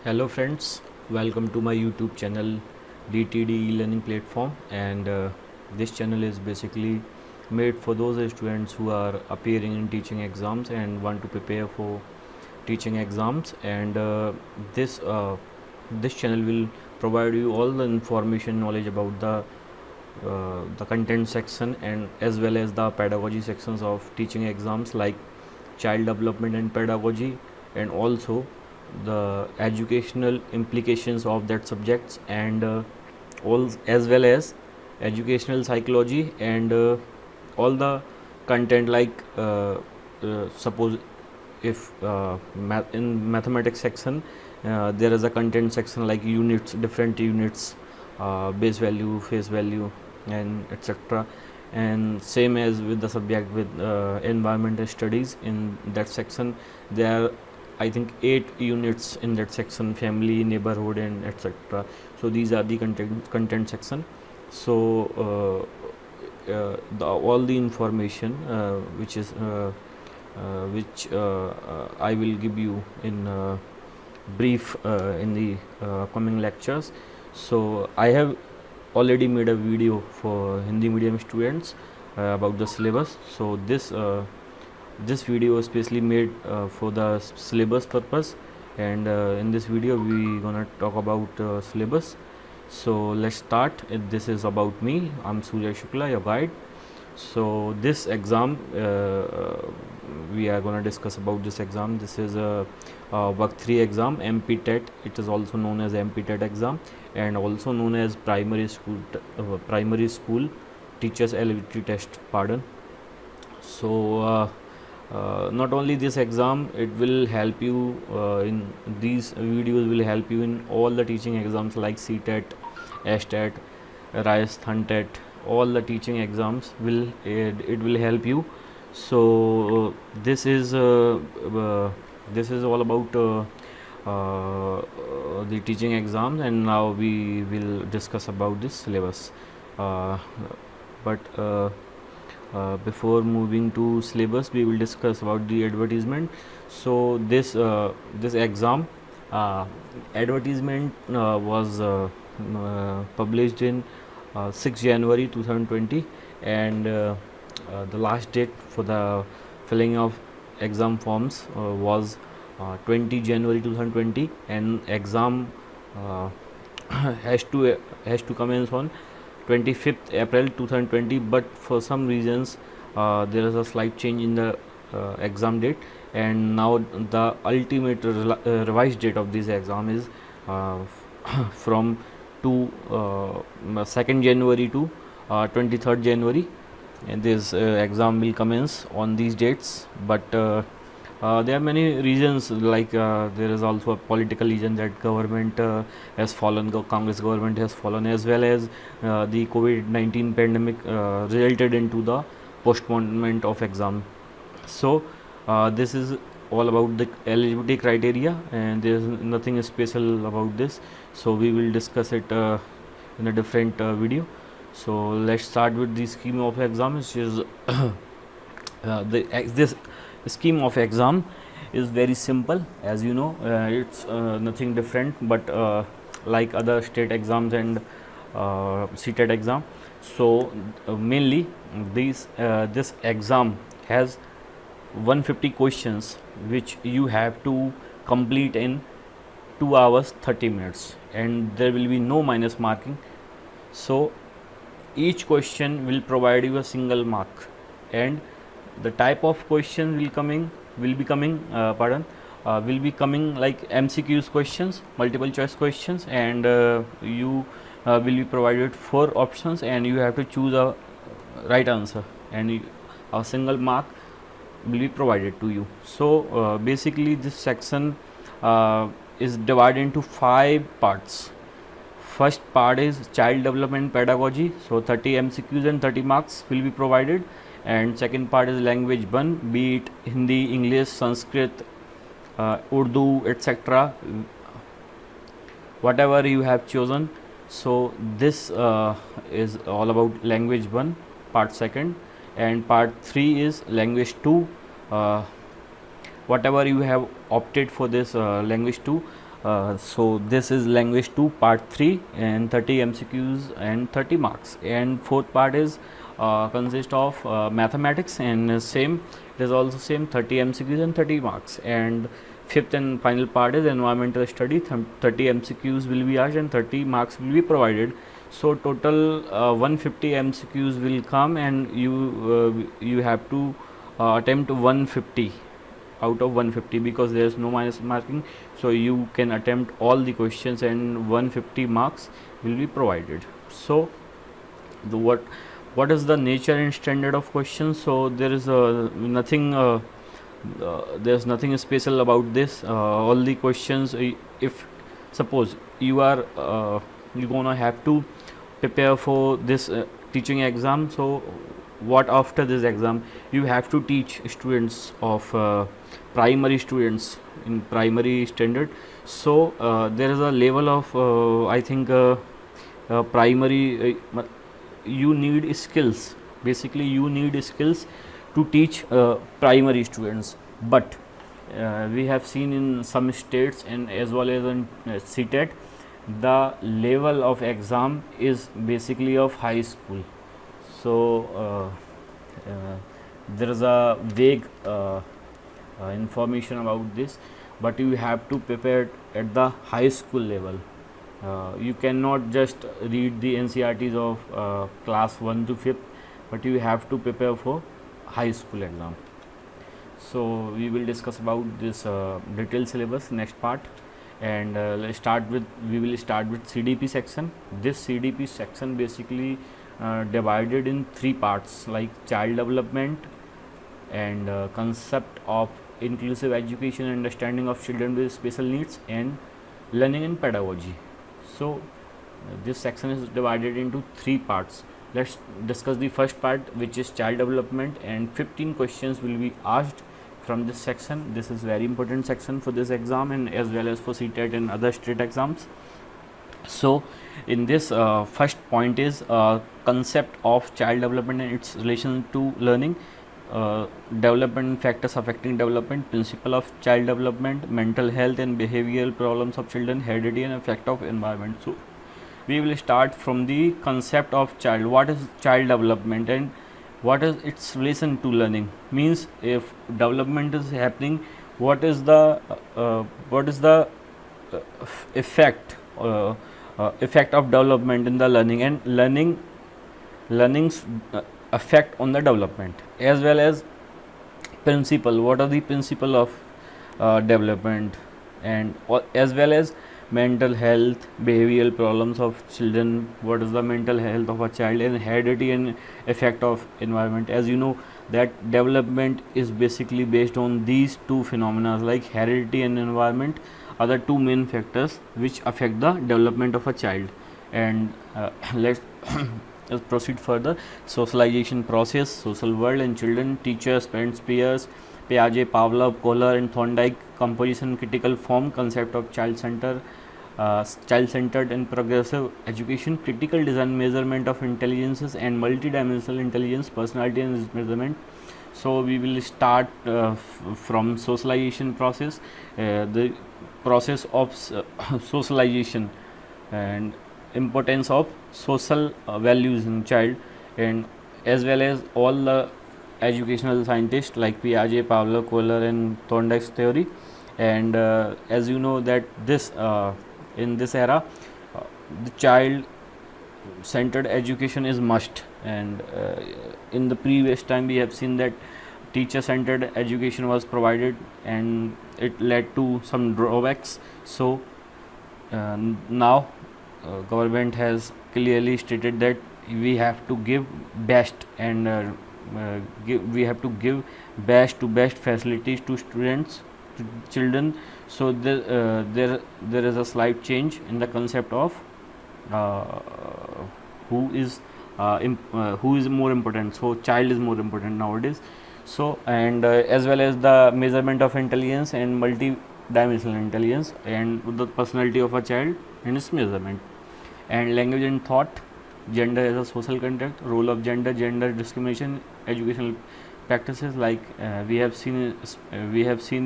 Hello friends, welcome to my YouTube channel DTD e-learning platform, and this channel is basically made for those students who are appearing in teaching exams and want to prepare for teaching exams. And this channel will provide you all the information knowledge about the content section and as well as the pedagogy sections of teaching exams, like child development and pedagogy, and also the educational implications of that subjects, and all as well as educational psychology, and all the content, like suppose if in mathematics section there is a content section like units, different units, base value, face value, and etc. And same as with the subject with environmental studies. In that section there are, I think, 8 units in that section: family, neighborhood, and etc. So these are the content section. So all the information which I will give you in brief in the coming lectures. So I have already made a video for Hindi medium students about the syllabus. So this video is specially made for the syllabus purpose, and in this video we gonna talk about syllabus. So let's start. This is about me. I'm Surya Shukla, your guide. So this exam we are gonna discuss about this exam. This is a work 3 exam, MP TET. It is also known as MP TET exam, and also known as primary school teachers eligibility test. Pardon. So not only this exam, it will help you in these videos will help you in all the teaching exams like CTET, STET, Rajasthan TET. All the teaching exams will it will help you. So this is all about the teaching exams, and now we will discuss about this syllabus. But before moving to syllabus, we will discuss about the advertisement. So this exam advertisement was published in 6 January 2020, and the last date for the filling of exam forms was 20 January 2020, and exam uh, has to commence on 25th April 2020. But for some reasons there is a slight change in the exam date, and now the ultimate revised date of this exam is uh, from 2nd January to 23rd January, and this exam will commence on these dates. But there are many reasons, like there is also a political reason that government has fallen, Congress government has fallen, as well as the COVID-19 pandemic resulted into the postponement of exam. So this is all about the eligibility criteria, and there is nothing special about this. So we will discuss it in a different video. So let's start with the scheme of exam, which is this scheme of exam is very simple. As you know, it's nothing different, but like other state exams and CTET exam. So mainly this exam has 150 questions which you have to complete in 2 hours 30 minutes, and there will be no minus marking. So each question will provide you a single mark, and the type of question will be coming like MCQs questions, multiple choice questions, and you will be provided 4 options, and you have to choose a right answer, and a single mark will be provided to you. So basically this section is divided into 5 parts. First part is child development pedagogy, so 30 MCQs and 30 marks will be provided. And second part is language 1, be it Hindi, English, Sanskrit, Urdu, etc., whatever you have chosen. So this is all about language 1, part 2, and part 3 is language 2. Whatever you have opted for this language 2, So this is language 2 part 3 and 30 MCQs and 30 marks, and fourth part is consist of mathematics, and same it is also same 30 MCQs and 30 marks, and fifth and final part is environmental study. 30 MCQs will be asked and 30 marks will be provided. So total 150 MCQs will come, and you have to attempt 150 out of 150 because there is no minus marking. So you can attempt all the questions and 150 marks will be provided. So the what is the nature and standard of questions? So there is nothing there's nothing special about this. All the questions, if suppose you are you gonna have to prepare for this teaching exam, so what after this exam you have to teach students of primary students in primary standard. So there is a level of I think primary you need skills. Basically you need skills to teach primary students, but we have seen in some states and as well as in CTET, the level of exam is basically of high school. So there is a vague information about this, but you have to prepare at the high school level. You cannot just read the NCERTs of class 1 to 5th, but you have to prepare for high school exam. So we will discuss about this detailed syllabus next part, and we will start with CDP section. This CDP section basically divided in 3 parts, like child development and concept of inclusive education and understanding of children with special needs, and learning and pedagogy. So this section is divided into 3 parts. Let's discuss the first part, which is child development, and 15 questions will be asked from this section. This is very important section for this exam and as well as for CTET and other state exams. So in this first point is concept of child development and its relation to learning, development factors affecting development, principle of child development, mental health and behavioral problems of children, heredity and effect of environment. So we will start from the concept of child. What is child development and what is its relation to learning? Means if development is happening, what is the effect effect of development in the learning, and learning's effect on the development, as well as principle. What are the principle of development, and as well as mental health, behavioral problems of children, what is the mental health of a child, and heredity and effect of environment. As you know that development is basically based on these 2 phenomena, like heredity and environment are the 2 main factors which affect the development of a child. And let's proceed further. Socialization process, social world and children, teachers, parents, peers, Piaget, Pavlov, Kohler and Thorndike, composition, critical form, concept of child-centered and progressive education, critical design, measurement of intelligences and multidimensional intelligence, personality and measurement. So we will start from socialization process, the process of socialization and importance of social values in child, and as well as all the educational scientists like Piaget, Pavlov, Kohler and Thorndike's theory. And as you know that this in this era the child centered education is must, and in the previous time we have seen that teacher centered education was provided and it led to some drawbacks. So now government has clearly stated that we have to give best, and we have to give best facilities to students, to children. So there is a slight change in the concept of who is more important. So child is more important nowadays. So and as well as the measurement of intelligence and multi-dimensional intelligence and the personality of a child and its measurement, and language and thought, gender as a social contract, role of gender discrimination, educational practices like we have seen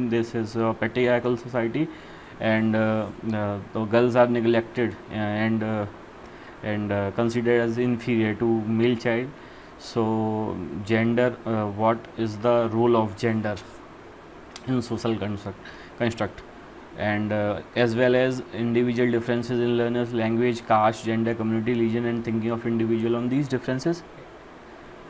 this is a patriarchal society, and the girls are neglected and considered as inferior to male child. So gender, what is the role of gender in social construct, and as well as individual differences in learners, language, caste, gender, community, religion, and thinking of individual on these differences,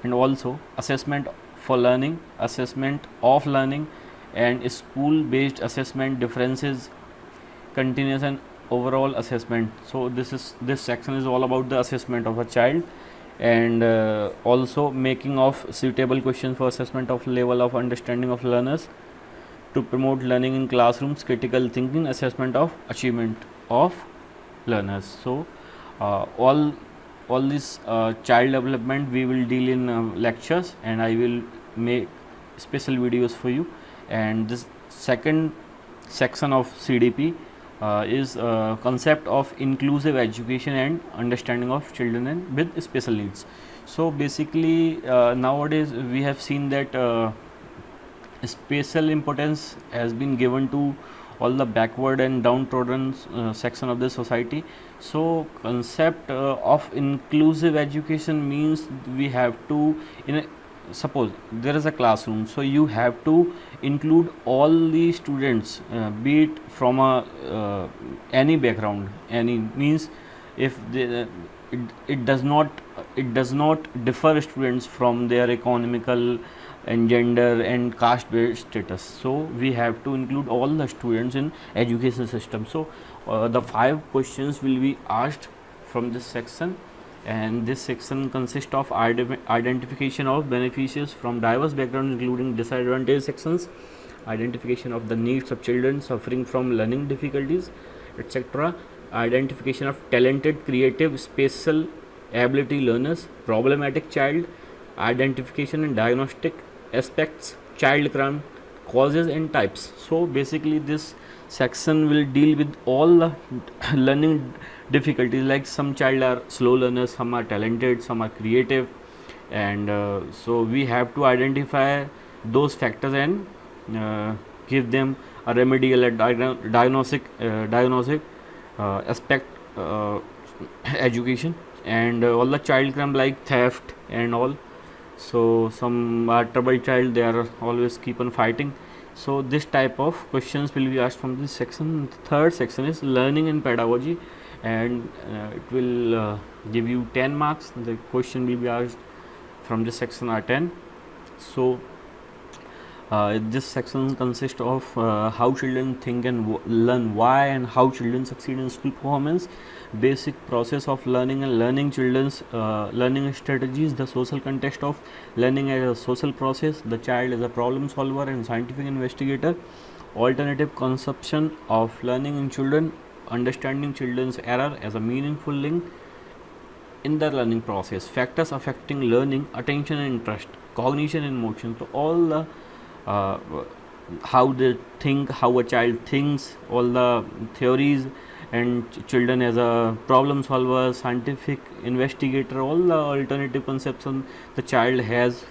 and also assessment for learning, assessment of learning, and school based assessment differences, continuous and overall assessment. So this section is all about the assessment of a child, and also making of suitable questions for assessment of level of understanding of learners to promote learning in classrooms, critical thinking, assessment of achievement of learners. So all this child development we will deal in lectures, and I will make special videos for you. And this second section of CDP is concept of inclusive education and understanding of children and with special needs. So basically nowadays we have seen that special importance has been given to all the backward and downtrodden section of the society. So concept of inclusive education means we have to, suppose there is a classroom, so you have to include all the students, be it from any background, any means if they, it does not differ students from their economical and gender and caste based status. So we have to include all the students in education system. So the 5 questions will be asked from this section, and this section consists of identification of beneficiaries from diverse backgrounds including disadvantaged sections, identification of the needs of children suffering from learning difficulties, etc., identification of talented, creative, special ability learners, problematic child, identification and diagnostic aspects, child crime, causes and types. So basically this section will deal with all the learning difficulties, like some child are slow learners, some are talented, some are creative, and so we have to identify those factors and give them a remedial diagnostic aspect education, and all the child crime like theft and all. So some are troubled child, they are always keep on fighting. So this type of questions will be asked from this section. The third section is learning and pedagogy, and it will give you 10 marks. The question will be asked from this section are 10. So this section consists of how children think and learn, why and how children succeed in school performance, basic process of learning and learning, children's learning strategies, the social context of learning as a social process, the child as a problem solver and scientific investigator, alternative conception of learning in children, understanding children's error as a meaningful link in the learning process, factors affecting learning, attention and interest, cognition and motion. So all the how they think, how a child thinks, all the theories, and children as a problem solver, scientific investigator, all the alternative conception the child has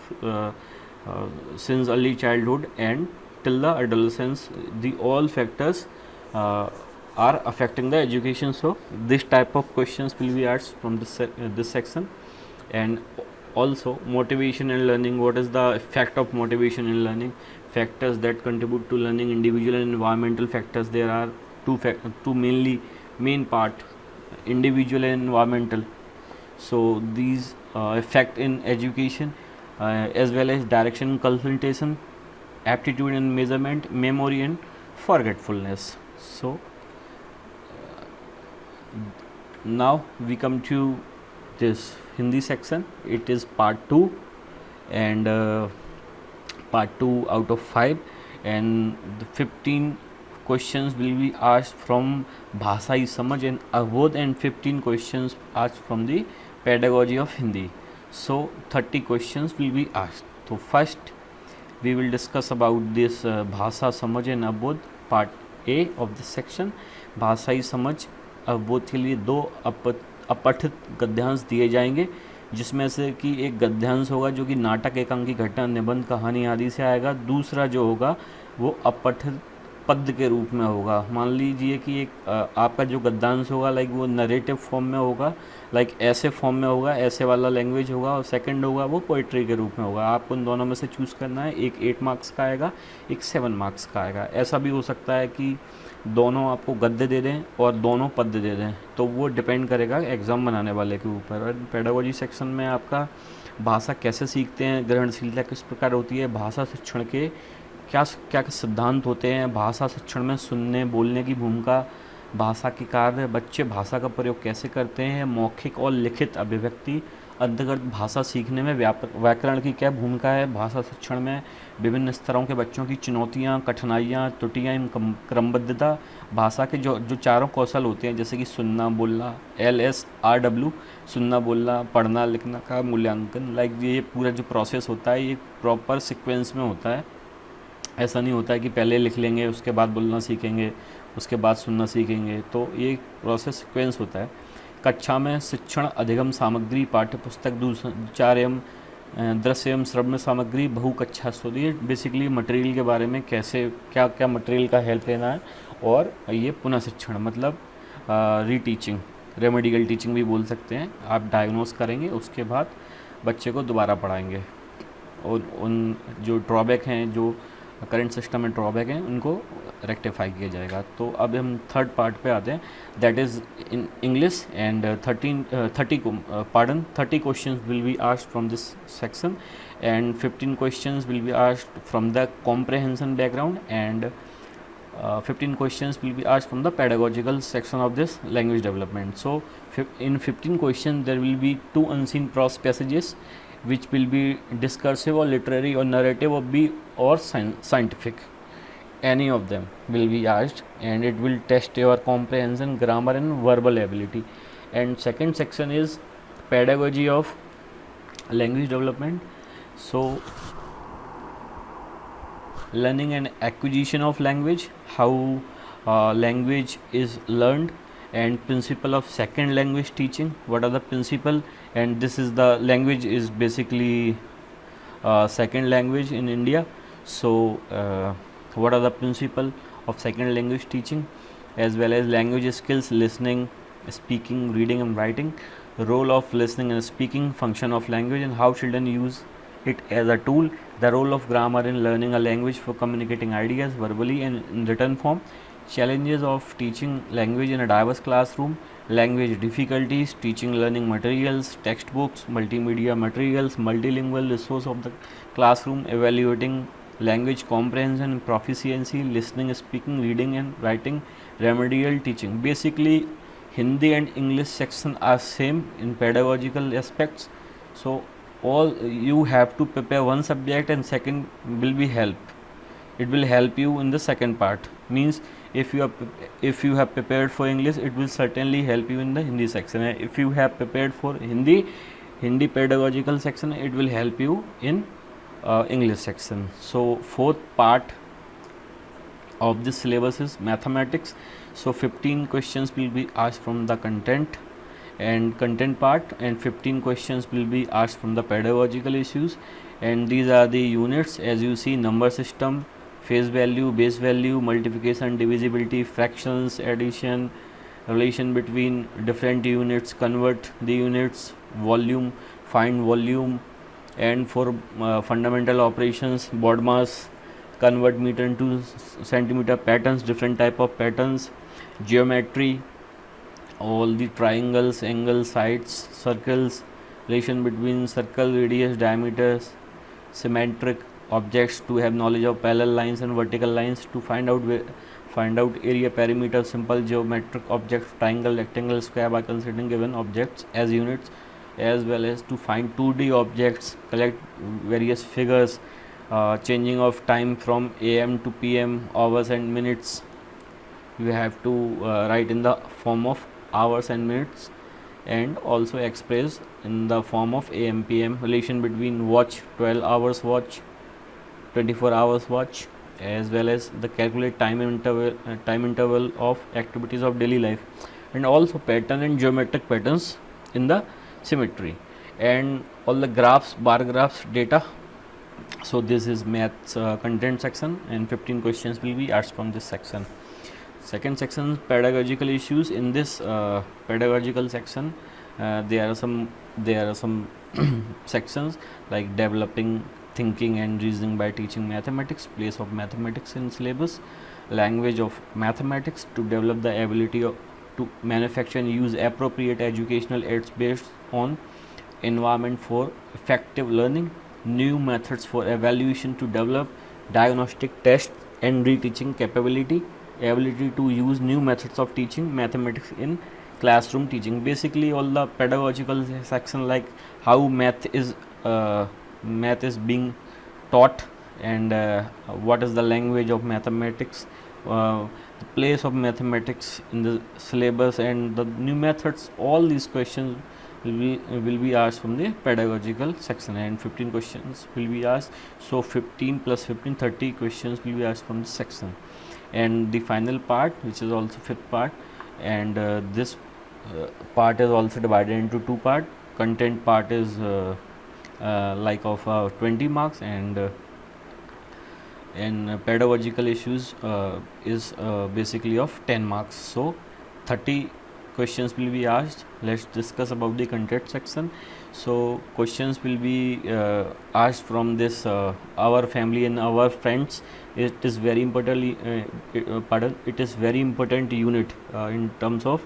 since early childhood and till the adolescence. The all factors are affecting the education. So this type of questions will be asked from this section. And also motivation and learning, what is the effect of motivation in learning, factors that contribute to learning, individual and environmental factors. There are two main part, individual and environmental. So these affect in education, as well as direction, concentration, aptitude and measurement, memory and forgetfulness. So now we come to this Hindi section. It is part 2, and part 2 out of 5, and the 15 questions will be asked from Bhasai Samaj and Avod, and 15 questions asked from the pedagogy of Hindi. So 30 questions will be asked. So first we will discuss about this Bhasa Samaj and Avod, part A of this section. भाषाई समझ अवबोध के लिए 2 अपठित गद्यांश दिए जाएंगे, जिसमें से कि एक गद्यांश होगा जो कि नाटक, एकांकी, घटना, निबंध, कहानी आदि से आएगा। दूसरा जो होगा वो अपठित पद्य के रूप में होगा। मान लीजिए कि एक आपका जो गद्यांश होगा लाइक वो नरेटिव फॉर्म में होगा, लाइक ऐसे फॉर्म में होगा, ऐसे वाला लैंग्वेज होगा, और सेकंड होगा वो पोइट्री के रूप में होगा। आपको उन दोनों में से चूज़ करना है, एक 8 मार्क्स का आएगा, एक 7 मार्क्स का आएगा। ऐसा भी हो सकता है कि दोनों आपको गद्य दे दें और दोनों पद्य दे दें, तो वो डिपेंड करेगा एग्ज़ाम बनाने वाले के ऊपर। और पेडागोजी सेक्शन में आपका भाषा कैसे सीखते हैं, ग्रहणशीलता किस प्रकार होती है, भाषा शिक्षण के क्या क्या सिद्धांत होते हैं, भाषा शिक्षण में सुनने बोलने की भूमिका, भाषा के कार्य, बच्चे भाषा का प्रयोग कैसे करते हैं, मौखिक और लिखित अभिव्यक्ति अंतर्गत भाषा सीखने में व्याकरण की क्या भूमिका है, भाषा शिक्षण में विभिन्न स्तरों के बच्चों की चुनौतियाँ, कठिनाइयाँ, त्रुटियाँ, क्रमबद्धता, भाषा के जो जो चारों कौशल होते हैं जैसे कि सुनना बोलना, LSRW, सुनना बोलना, पढ़ना लिखना का मूल्यांकन, लाइक ये पूरा जो प्रोसेस होता है ये प्रॉपर सीक्वेंस में होता है। ऐसा नहीं होता है कि पहले लिख लेंगे उसके बाद बोलना सीखेंगे, उसके बाद सुनना सीखेंगे, तो ये प्रोसेस सीक्वेंस होता है। कक्षा में शिक्षण अधिगम सामग्री, पाठ्य पुस्तक, दूरसंचार एवं दृश्य एवं श्रव्य सामग्री, बहु कक्षा स्टोरी, बेसिकली मटेरियल के बारे में कैसे क्या क्या मटेरियल का हेल्प लेना है। और ये पुनः शिक्षण मतलब रीटीचिंग, रेमेडिकल टीचिंग भी बोल सकते हैं। आप डायग्नोस करेंगे, उसके बाद बच्चे को दोबारा पढ़ाएंगे, और उन जो ड्रॉबैक हैं, जो करंट सिस्टम में ड्रॉबैक हैं, उनको रेक्टिफाई किया जाएगा। तो अब हम थर्ड पार्ट पे आते हैं, that is in English, and 30 questions will be asked from this section, and 15 questions will be asked from the comprehension background, and 15 questions will be asked from the pedagogical section of this language development. So in 15 questions there will be 2 unseen prose passages which will be discursive or literary or narrative or be or scientific. Any of them will be asked, and it will test your comprehension, grammar and verbal ability. And second section is pedagogy of language development. So learning and acquisition of language, how language is learned, and principle of second language teaching, what are the principle, and this is the language is basically second language in India. So what are the principle of second language teaching, as well as language skills, listening, speaking, reading and writing, role of listening and speaking, function of language and how children use it as a tool, the role of grammar in learning a language for communicating ideas verbally and in written form, challenges of teaching language in a diverse classroom, language difficulties, teaching learning materials, textbooks, multimedia materials, multilingual resource of the classroom, evaluating language comprehension, proficiency, listening, speaking, reading and writing, remedial teaching. Basically Hindi and English section are same in pedagogical aspects, so all you have to prepare one subject and second will be help, it will help you in the second part. Means if you have prepared for English, it will certainly help you in the Hindi section. If you have prepared for Hindi pedagogical section, it will help you in English section. So fourth part of this syllabus is mathematics. So 15 questions will be asked from the content part, and 15 questions will be asked from the pedagogical issues, and these are the units as you see: number system, face value, base value, multiplication, divisibility, fractions, addition, relation between different units, convert the units, volume, find volume, and for fundamental operations, BODMAS, convert meter into centimeter, patterns, different type of patterns, geometry, all the triangles, angles, sides, circles, relation between circle, radius, diameters, symmetric objects, to have knowledge of parallel lines and vertical lines, to find out area, perimeter, simple geometric objects, triangle, rectangle, square by considering given objects as units, as well as to find 2D objects, collect various figures, changing of time from AM to PM, hours and minutes. You have to write in the form of hours and minutes, and also express in the form of AM PM. Relation between watch, 12 hours watch, 24 hours watch, as well as the calculate time interval of activities of daily life, and also pattern and geometric patterns in the symmetry, and all the graphs, bar graphs, data So this is maths content section, and 15 questions will be asked from this section. Second section, pedagogical issues. In this pedagogical section, there are some sections like developing thinking and reasoning by teaching mathematics, place of mathematics in syllabus, language of mathematics to develop the ability to manufacture and use appropriate educational aids based on environment for effective learning, new methods for evaluation to develop diagnostic tests and reteaching capability, ability to use new methods of teaching mathematics in classroom teaching. Basically all the pedagogical section, like how math is being taught, and what is the language of mathematics, the place of mathematics in the syllabus, and the new methods. All these questions will be asked from the pedagogical section, and 15 questions will be asked. So 15 plus 15, 30 questions will be asked from this section. And the final part, which is also fifth part, and this part is also divided into two part. Content part is like of 20 marks, and pedagogical issues is basically of 10 marks. So 30 questions will be asked. Let's discuss about the content section. So questions will be asked from this our family and our friends. It is very important it is very important unit in terms of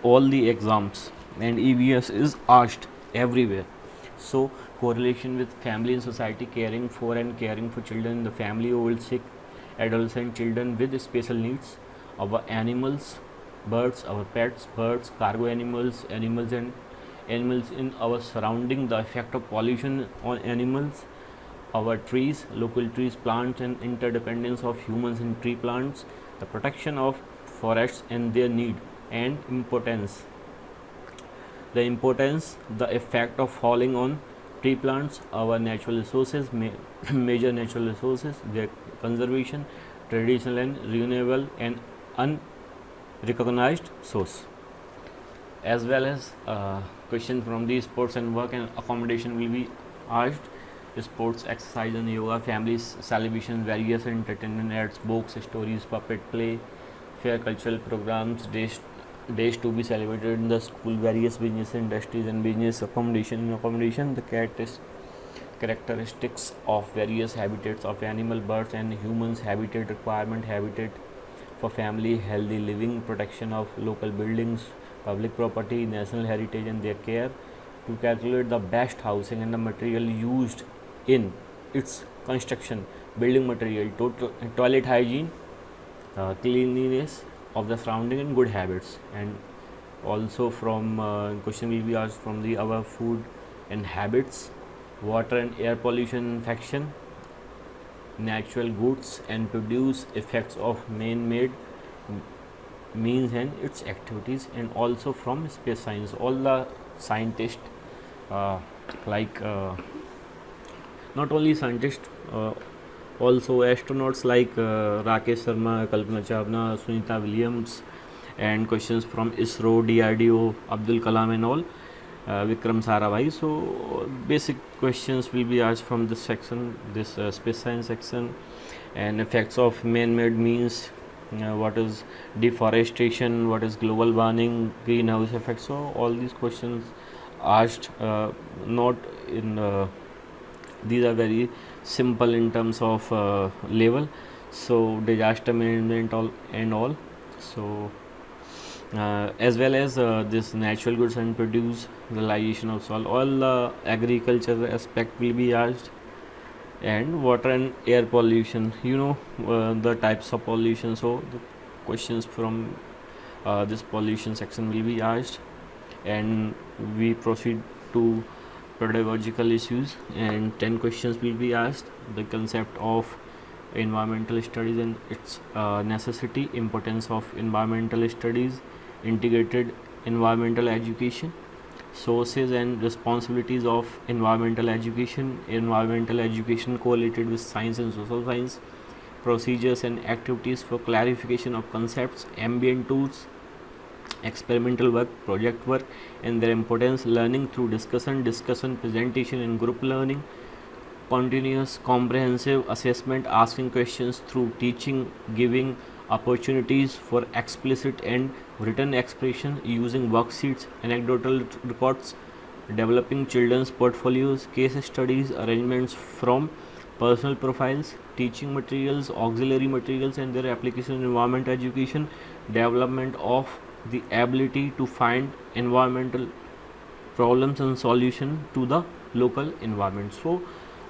all the exams, and EVS is asked everywhere. So correlation with family and society, caring for and caring for children in the family, old, sick, adults and children with special needs, our animals, birds, our pets, birds, cargo animals, animals and animals in our surrounding, the effect of pollution on animals, our trees, local trees, plants and interdependence of humans in tree plants, the protection of forests and their need and importance, the effect of falling on tree plants, our natural resources, major natural resources, their conservation, traditional and renewable and unrecognized source, as well as questions from the sports and work and accommodation will be asked. Sports, exercise and yoga, families, celebration, various entertainment ads, books, stories, puppet play, fair, cultural programs, days to be celebrated in the school, various business industries and business accommodation. In accommodation, the characteristics of various habitats of animal, birds and humans, habitat requirement, habitat for family, healthy living, protection of local buildings, public property, national heritage and their care, to calculate the best housing and the material used in its construction, building material, toilet hygiene, cleanliness of the surrounding and good habits. And also from question will be asked from the our food and habits, water and air pollution, infection, natural goods and produce, effects of man-made means and its activities, and also from space science. All the scientists like not only scientists, also astronauts like Rakesh Sharma, Kalpana Chawla, Sunita Williams, and questions from ISRO, DRDO, Abdul Kalam and all, Vikram Sarabhai. So basic questions will be asked from this section, this space science section. And effects of man-made means, what is deforestation, what is global warming, greenhouse effect. So all these questions asked, not in these are very simple in terms of level. So disaster management all. So as well as this natural goods and produce, realization of soil, all the agriculture aspect will be asked. And water and air pollution, the types of pollution. So the questions from this pollution section will be asked. And we proceed to pedagogical issues, and 10 questions will be asked. The concept of environmental studies and its necessity, importance of environmental studies, integrated environmental education, sources and responsibilities of environmental education correlated with science and social science, procedures and activities for clarification of concepts, ambient tools, experimental work, project work and their importance, learning through discussion, presentation and group learning, continuous comprehensive assessment, asking questions through teaching, giving opportunities for explicit and written expression, using worksheets, anecdotal records, developing children's portfolios, case studies, arrangements from personal profiles, teaching materials, auxiliary materials and their application in environment education, development of the ability to find environmental problems and solution to the local environment. So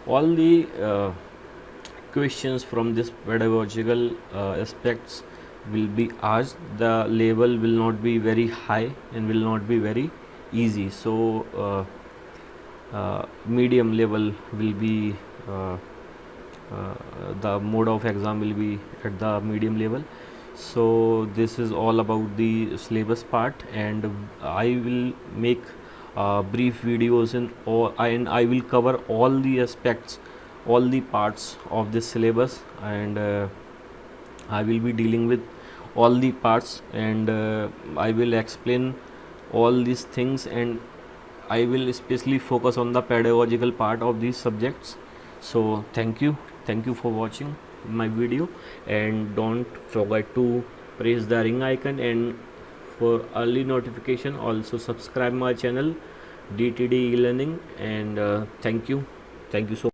all the questions from this pedagogical aspects will be asked. The level will not be very high and will not be very easy. So medium level will be the mode of exam will be at the medium level. So this is all about the syllabus part, and I will make brief videos and I will cover all the aspects, all the parts of this syllabus, and I will be dealing with all the parts, and I will explain all these things, and I will especially focus on the pedagogical part of these subjects. So thank you for watching my video, and don't forget to press the ring icon, and for early notification also subscribe my channel DTD e-learning. And thank you so